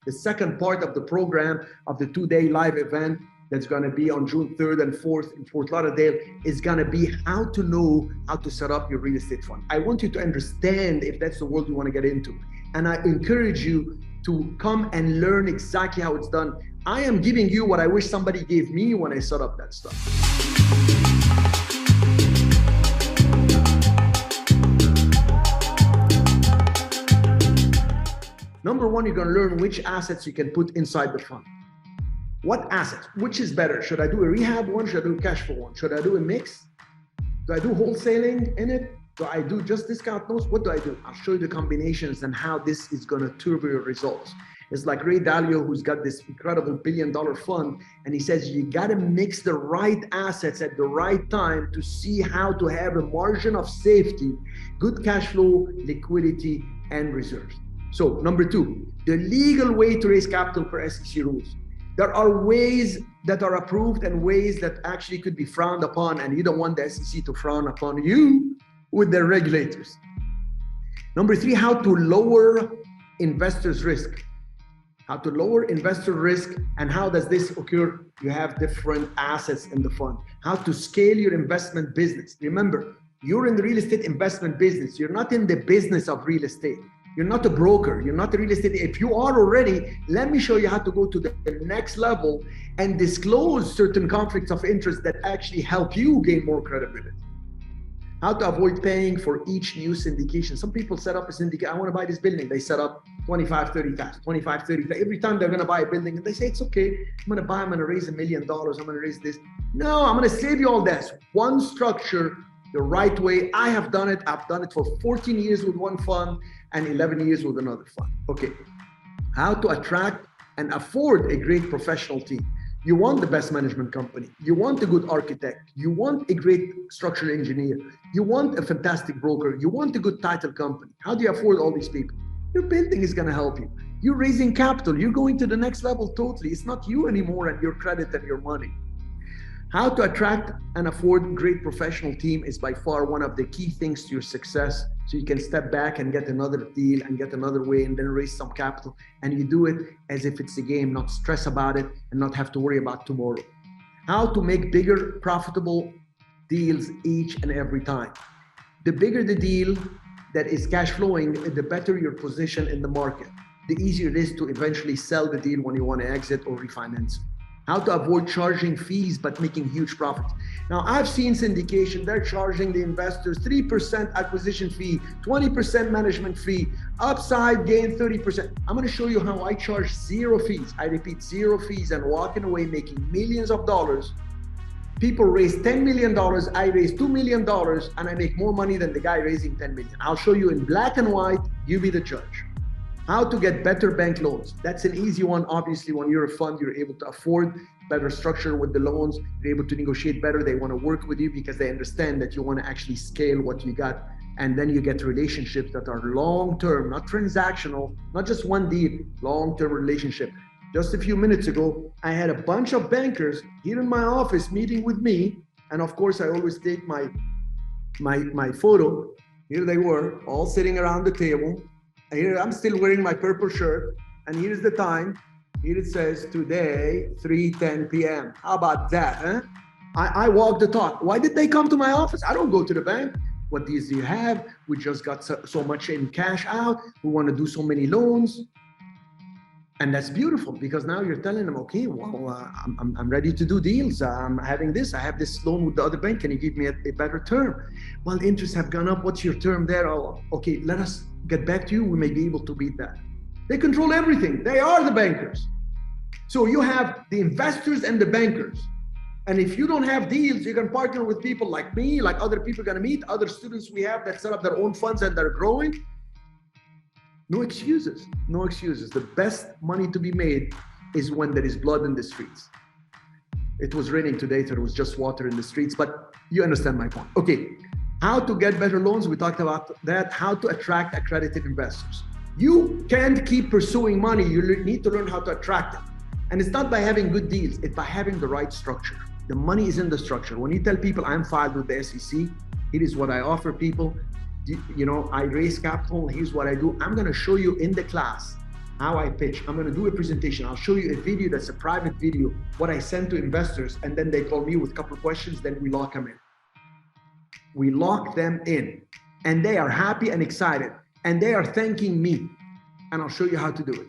The second part of the program of the 2-day live event that's going to be on June 3rd and 4th in Fort Lauderdale is going to be how to know how to set up your real estate fund. I want you to understand if that's the world you want to get into. And I encourage you to come and learn exactly how it's done. I am giving you what I wish somebody gave me when I set up that stuff. Number one, you're going to learn which assets you can put inside the fund. What assets? Which is better? Should I do a rehab one? Should I do a cash flow one? Should I do a mix? Do I do wholesaling in it? Do I do just discount notes? What do I do? I'll show you the combinations and how this is going to turbo your results. It's like Ray Dalio, who's got this incredible billion-dollar fund, and he says you got to mix the right assets at the right time to see how to have a margin of safety, good cash flow, liquidity, and reserves. So number two, the legal way to raise capital per SEC rules. There are ways that are approved and ways that actually could be frowned upon, and you don't want the SEC to frown upon you with their regulators. Number three, how to lower investors' risk. How to lower investor risk, and how does this occur? You have different assets in the fund. How to scale your investment business. Remember, you're in the real estate investment business. You're not in the business of real estate. You're not a broker. You're not a real estate. If you are already, let me show you how to go to the next level and disclose certain conflicts of interest that actually help you gain more credibility. How to avoid paying for each new syndication. Some people set up a syndicate. I want to buy this building. They set up 25, 30 times, 25, 30 times. Every time they're going to buy a building, and they say, it's okay. I'm going to buy, I'm going to raise $1 million. I'm going to raise this. No, I'm going to save you all this. One structure, the right way. I have done it. I've done it for 14 years with one fund and 11 years with another fund. Okay. How to attract and afford a great professional team. You want the best management company. You want a good architect. You want a great structural engineer. You want a fantastic broker. You want a good title company. How do you afford all these people? Your building is going to help you. You're raising capital. You're going to the next level totally. It's not you anymore and your credit and your money. How to attract and afford great professional team is by far one of the key things to your success. So you can step back and get another deal and get another way and then raise some capital. And you do it as if it's a game, not stress about it and not have to worry about tomorrow. How to make bigger, profitable deals each and every time. The bigger the deal that is cash flowing, the better your position in the market. The easier it is to eventually sell the deal when you want to exit or refinance. How to avoid charging fees but making huge profits. Now, I've seen syndication, they're charging the investors 3% acquisition fee, 20% management fee, upside gain 30%. I'm going to show you how I charge zero fees. I repeat, zero fees, and walking away making millions of dollars. People raise $10 million, I raise $2 million, and I make more money than the guy raising $10 million. I'll show you in black and white, you be the judge. How to get better bank loans. That's an easy one. Obviously, when you're a fund, you're able to afford better structure with the loans. You're able to negotiate better. They want to work with you because they understand that you want to actually scale what you got. And then you get relationships that are long-term, not transactional, not just one deal, long-term relationship. Just a few minutes ago, I had a bunch of bankers here in my office meeting with me. And of course, I always take my photo. Here they were, all sitting around the table. Here I'm still wearing my purple shirt, and here's the time. Here it says today, 3:10 p.m. How about that, huh? I walk the talk. Why did they come to my office? I don't go to the bank. What deals do you have? We just got so much in cash out. We want to do so many loans. And that's beautiful because now you're telling them, okay, well, I'm ready to do deals. I'm having this. I have this loan with the other bank. Can you give me a better term? Well, the interests have gone up. What's your term there? Oh, okay, let us get back to you. We may be able to beat that. They control everything. They are the bankers. So you have the investors and the bankers. And if you don't have deals, you can partner with people like me, like other people are going to meet, other students we have that set up their own funds and they're growing. No excuses, no excuses. The best money to be made is when there is blood in the streets. It was raining today, so there was just water in the streets, but you understand my point. Okay, how to get better loans, we talked about that. How to attract accredited investors. You can't keep pursuing money, you need to learn how to attract it. And it's not by having good deals, it's by having the right structure. The money is in the structure. When you tell people I'm filed with the SEC, it is what I offer people. You know, I raise capital, here's what I do. I'm gonna show you in the class how I pitch. I'm going to do a presentation. I'll show you a video that's a private video, what I send to investors, and then they call me with a couple of questions, then we lock them in. We lock them in, and they are happy and excited, and they are thanking me, and I'll show you how to do it.